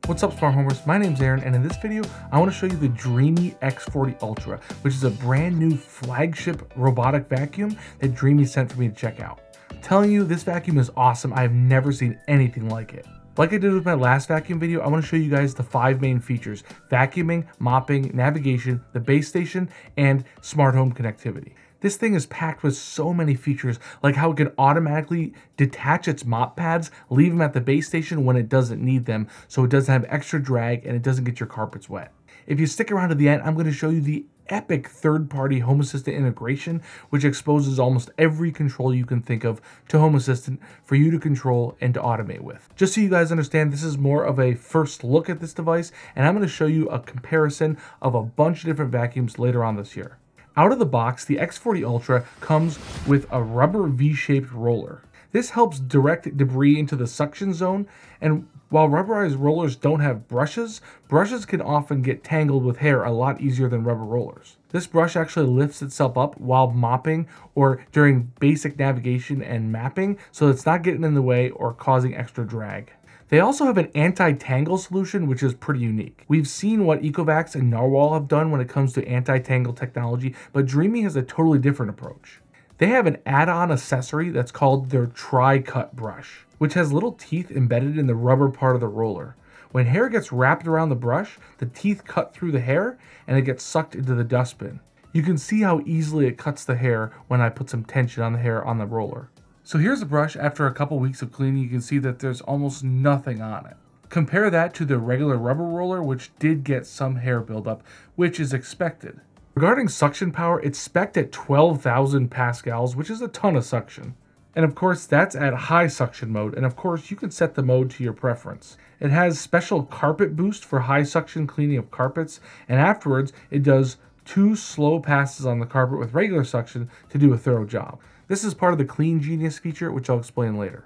What's up, smart homers? My name's Aaron, and in this video, I want to show you the DREAME X40 Ultra, which is a brand new flagship robotic vacuum that DREAME sent for me to check out. I'm telling you, this vacuum is awesome. I have never seen anything like it. Like I did with my last vacuum video, I want to show you guys the 5 main features: vacuuming, mopping, navigation, the base station, and smart home connectivity. This thing is packed with so many features, like how it can automatically detach its mop pads, leave them at the base station when it doesn't need them, so it doesn't have extra drag and it doesn't get your carpets wet. If you stick around to the end, I'm going to show you the epic third-party Home Assistant integration, which exposes almost every control you can think of to Home Assistant for you to control and to automate with. Just so you guys understand, this is more of a first look at this device, and I'm going to show you a comparison of a bunch of different vacuums later on this year. Out of the box, the X40 Ultra comes with a rubber V-shaped roller. This helps direct debris into the suction zone, and while rubberized rollers don't have brushes, brushes can often get tangled with hair a lot easier than rubber rollers. This brush actually lifts itself up while mopping or during basic navigation and mapping, so it's not getting in the way or causing extra drag. They also have an anti-tangle solution, which is pretty unique. We've seen what Ecovacs and Narwhal have done when it comes to anti-tangle technology, but DREAME has a totally different approach. They have an add-on accessory that's called their Tri-Cut brush, which has little teeth embedded in the rubber part of the roller. When hair gets wrapped around the brush, the teeth cut through the hair and it gets sucked into the dustbin. You can see how easily it cuts the hair when I put some tension on the hair on the roller. So here's the brush. After a couple weeks of cleaning, you can see that there's almost nothing on it. Compare that to the regular rubber roller, which did get some hair buildup, which is expected. Regarding suction power, it's spec'd at 12,000 pascals, which is a ton of suction. And of course, that's at high suction mode, and of course, you can set the mode to your preference. It has special carpet boost for high suction cleaning of carpets, and afterwards, it does 2 slow passes on the carpet with regular suction to do a thorough job. This is part of the Clean Genius feature, which I'll explain later.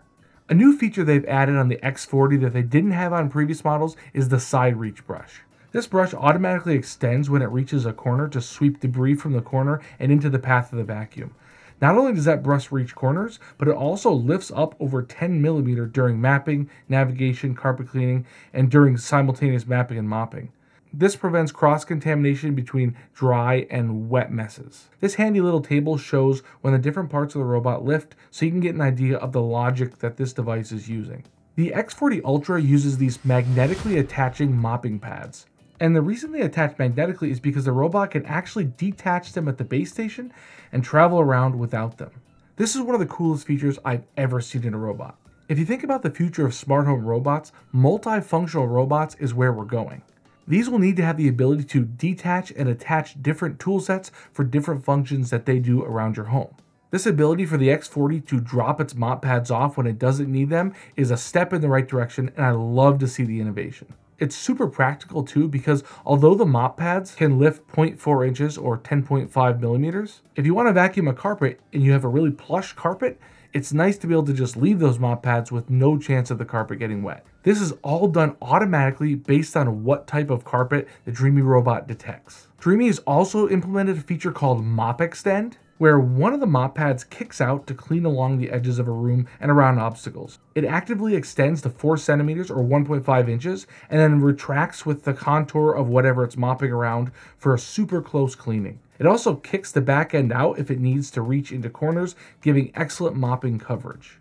A new feature they've added on the X40 that they didn't have on previous models is the side reach brush. This brush automatically extends when it reaches a corner to sweep debris from the corner and into the path of the vacuum. Not only does that brush reach corners, but it also lifts up over 10 mm during mapping, navigation, carpet cleaning, and during simultaneous mapping and mopping. This prevents cross-contamination between dry and wet messes. This handy little table shows when the different parts of the robot lift, so you can get an idea of the logic that this device is using. The X40 Ultra uses these magnetically attaching mopping pads. And the reason they attach magnetically is because the robot can actually detach them at the base station and travel around without them. This is one of the coolest features I've ever seen in a robot. If you think about the future of smart home robots, multifunctional robots is where we're going. These will need to have the ability to detach and attach different tool sets for different functions that they do around your home. This ability for the X40 to drop its mop pads off when it doesn't need them is a step in the right direction, and I love to see the innovation. It's super practical too, because although the mop pads can lift 0.4 inches or 10.5 millimeters, if you want to vacuum a carpet and you have a really plush carpet, it's nice to be able to just leave those mop pads with no chance of the carpet getting wet. This is all done automatically based on what type of carpet the DREAME robot detects. DREAME has also implemented a feature called Mop Extend, where one of the mop pads kicks out to clean along the edges of a room and around obstacles. It actively extends to 4 centimeters or 1.5 inches and then retracts with the contour of whatever it's mopping around for a super close cleaning. It also kicks the back end out if it needs to reach into corners, giving excellent mopping coverage.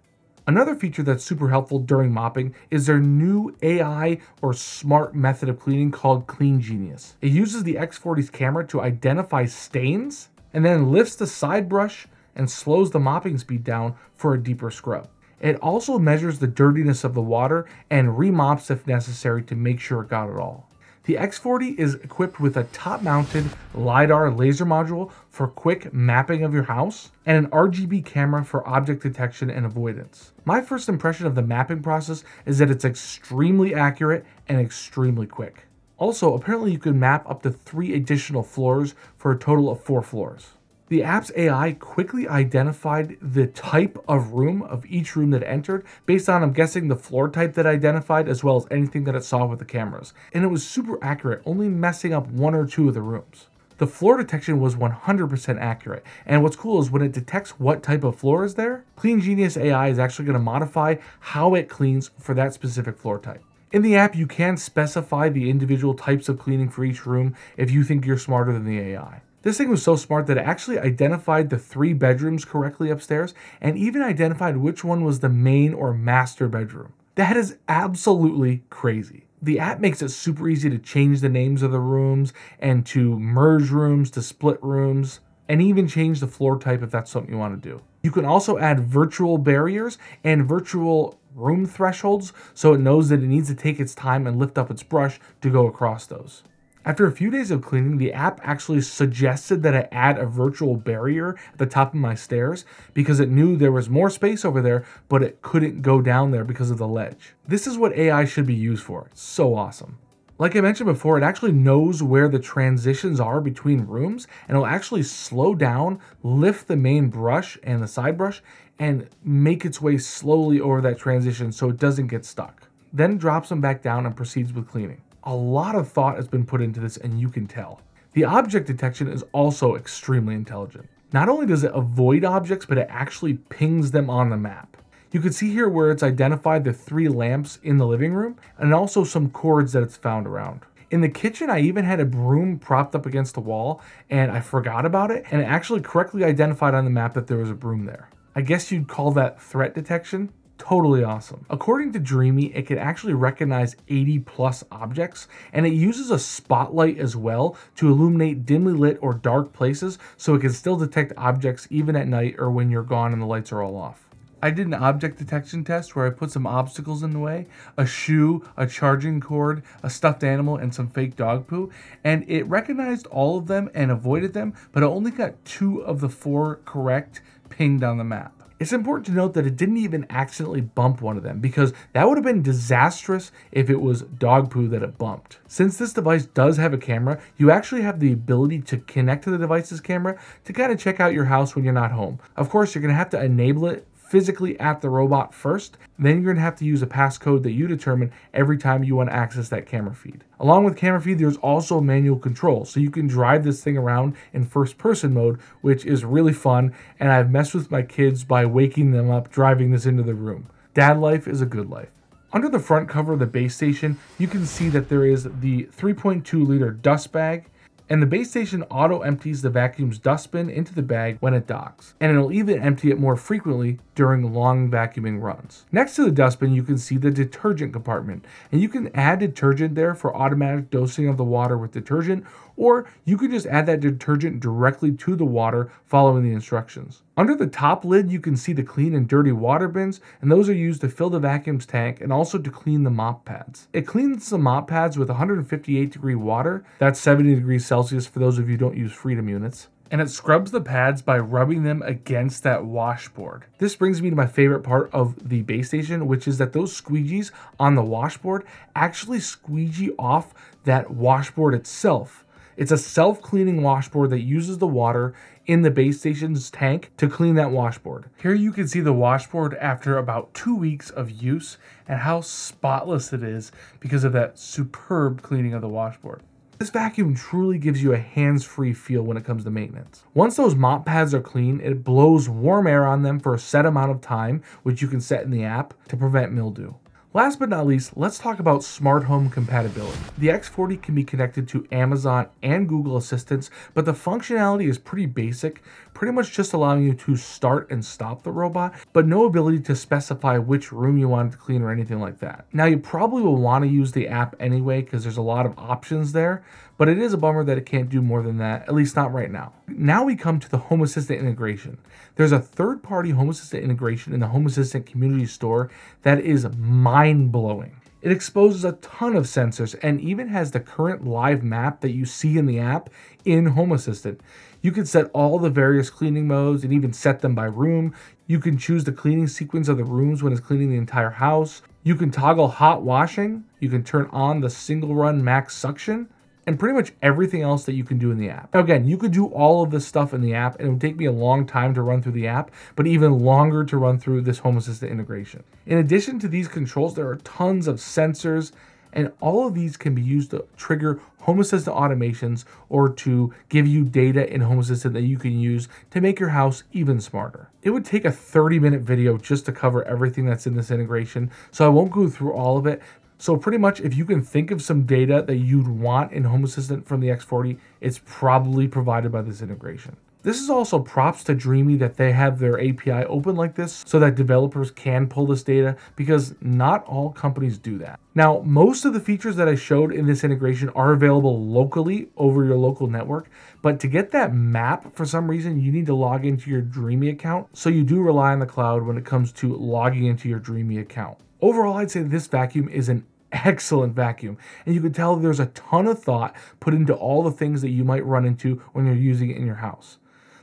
Another feature that's super helpful during mopping is their new AI or smart method of cleaning called Clean Genius. It uses the X40's camera to identify stains and then lifts the side brush and slows the mopping speed down for a deeper scrub. It also measures the dirtiness of the water and remops if necessary to make sure it got it all. The X40 is equipped with a top-mounted LiDAR laser module for quick mapping of your house and an RGB camera for object detection and avoidance. My first impression of the mapping process is that it's extremely accurate and extremely quick. Also, apparently you can map up to 3 additional floors for a total of 4 floors. The app's AI quickly identified the type of room of each room that it entered based on, I'm guessing, the floor type that it identified as well as anything that it saw with the cameras. And it was super accurate, only messing up 1 or 2 of the rooms. The floor detection was 100% accurate, and what's cool is when it detects what type of floor is there, Clean Genius AI is actually going to modify how it cleans for that specific floor type. In the app, you can specify the individual types of cleaning for each room if you think you're smarter than the AI. This thing was so smart that it actually identified the 3 bedrooms correctly upstairs and even identified which one was the main or master bedroom. That is absolutely crazy. The app makes it super easy to change the names of the rooms and to merge rooms, to split rooms, and even change the floor type if that's something you want to do. You can also add virtual barriers and virtual room thresholds so it knows that it needs to take its time and lift up its brush to go across those. After a few days of cleaning, the app actually suggested that I add a virtual barrier at the top of my stairs because it knew there was more space over there, but it couldn't go down there because of the ledge. This is what AI should be used for. It's so awesome. Like I mentioned before, it actually knows where the transitions are between rooms, and it'll actually slow down, lift the main brush and the side brush, and make its way slowly over that transition so it doesn't get stuck. Then drops them back down and proceeds with cleaning. A lot of thought has been put into this, and you can tell. The object detection is also extremely intelligent. Not only does it avoid objects, but it actually pings them on the map. You can see here where it's identified the 3 lamps in the living room, and also some cords that it's found around. In the kitchen, I even had a broom propped up against the wall, and I forgot about it, and it actually correctly identified on the map that there was a broom there. I guess you'd call that threat detection. Totally awesome. According to DREAME, it can actually recognize 80+ objects, and it uses a spotlight as well to illuminate dimly lit or dark places so it can still detect objects even at night or when you're gone and the lights are all off. I did an object detection test where I put some obstacles in the way, a shoe, a charging cord, a stuffed animal, and some fake dog poo, and it recognized all of them and avoided them, but it only got 2 of the 4 correct pinged on the map. It's important to note that it didn't even accidentally bump one of them because that would have been disastrous if it was dog poo that it bumped. Since this device does have a camera, you actually have the ability to connect to the device's camera to kind of check out your house when you're not home. Of course, you're going to have to enable it physically at the robot first, then you're going to have to use a passcode that you determine every time you want to access that camera feed. Along with camera feed, there's also manual control, so you can drive this thing around in first person mode, which is really fun, and I've messed with my kids by waking them up driving this into the room. Dad life is a good life. Under the front cover of the base station, you can see that there is the 3.2 liter dust bag, and the base station auto empties the vacuum's dustbin into the bag when it docks, and it'll even empty it more frequently during long vacuuming runs. Next to the dustbin, you can see the detergent compartment, and you can add detergent there for automatic dosing of the water with detergent, or you can just add that detergent directly to the water following the instructions. Under the top lid, you can see the clean and dirty water bins, and those are used to fill the vacuum's tank and also to clean the mop pads. It cleans the mop pads with 158-degree water, that's 70 degrees Celsius for those of you who don't use Freedom units, and it scrubs the pads by rubbing them against that washboard. This brings me to my favorite part of the base station, which is that those squeegees on the washboard actually squeegee off that washboard itself. It's a self-cleaning washboard that uses the water in the base station's tank to clean that washboard. Here you can see the washboard after about 2 weeks of use and how spotless it is because of that superb cleaning of the washboard. This vacuum truly gives you a hands-free feel when it comes to maintenance. Once those mop pads are clean, it blows warm air on them for a set amount of time, which you can set in the app to prevent mildew. Last but not least, let's talk about smart home compatibility. The X40 can be connected to Amazon and Google Assistants, but the functionality is pretty basic, pretty much just allowing you to start and stop the robot, but no ability to specify which room you want it to clean or anything like that. Now, you probably will want to use the app anyway because there's a lot of options there, but it is a bummer that it can't do more than that, at least not right now. Now we come to the Home Assistant integration. There's a third-party Home Assistant integration in the Home Assistant community store that is mind-blowing. It exposes a ton of sensors and even has the current live map that you see in the app in Home Assistant. You can set all the various cleaning modes and even set them by room. You can choose the cleaning sequence of the rooms when it's cleaning the entire house. You can toggle hot washing. You can turn on the single run max suction, and pretty much everything else that you can do in the app. Now again, you could do all of this stuff in the app, and it would take me a long time to run through the app, but even longer to run through this Home Assistant integration. In addition to these controls, there are tons of sensors, and all of these can be used to trigger Home Assistant automations or to give you data in Home Assistant that you can use to make your house even smarter. It would take a 30-minute video just to cover everything that's in this integration, so I won't go through all of it. So pretty much if you can think of some data that you'd want in Home Assistant from the X40, it's probably provided by this integration. This is also props to DREAME that they have their API open like this so that developers can pull this data, because not all companies do that. Now, most of the features that I showed in this integration are available locally over your local network, but to get that map, for some reason, you need to log into your DREAME account, so you do rely on the cloud when it comes to logging into your DREAME account. Overall, I'd say this vacuum is an excellent vacuum, and you can tell there's a ton of thought put into all the things that you might run into when you're using it in your house.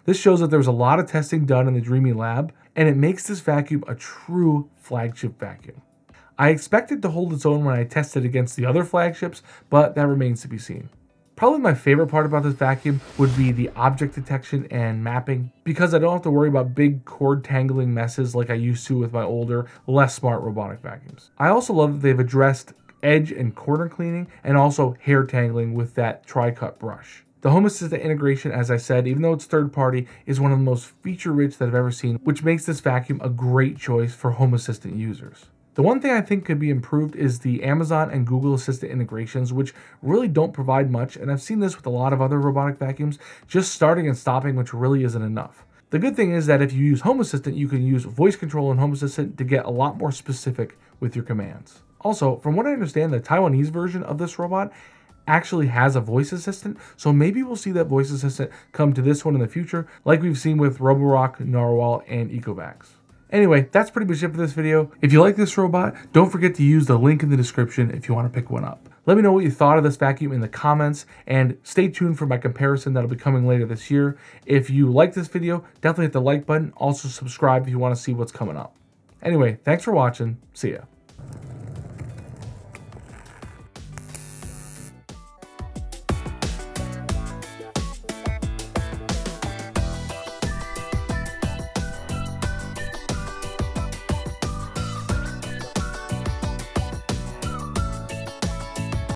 This shows that there was a lot of testing done in the DREAME lab, and it makes this vacuum a true flagship vacuum. I expected to hold its own when I tested against the other flagships, but that remains to be seen. Probably my favorite part about this vacuum would be the object detection and mapping, because I don't have to worry about big cord tangling messes like I used to with my older, less smart robotic vacuums. I also love that they've addressed edge and corner cleaning and also hair tangling with that tri-cut brush. The Home Assistant integration, as I said, even though it's third party, is one of the most feature-rich that I've ever seen, which makes this vacuum a great choice for Home Assistant users. The one thing I think could be improved is the Amazon and Google Assistant integrations, which really don't provide much, and I've seen this with a lot of other robotic vacuums, just starting and stopping, which really isn't enough. The good thing is that if you use Home Assistant, you can use voice control in Home Assistant to get a lot more specific with your commands. Also, from what I understand, the Taiwanese version of this robot actually has a voice assistant, so maybe we'll see that voice assistant come to this one in the future, like we've seen with Roborock, Narwhal, and Ecovacs. Anyway, that's pretty much it for this video. If you like this robot, don't forget to use the link in the description if you want to pick one up. Let me know what you thought of this vacuum in the comments, and stay tuned for my comparison that'll be coming later this year. If you like this video, definitely hit the like button. Also subscribe if you want to see what's coming up. Anyway, thanks for watching. See ya.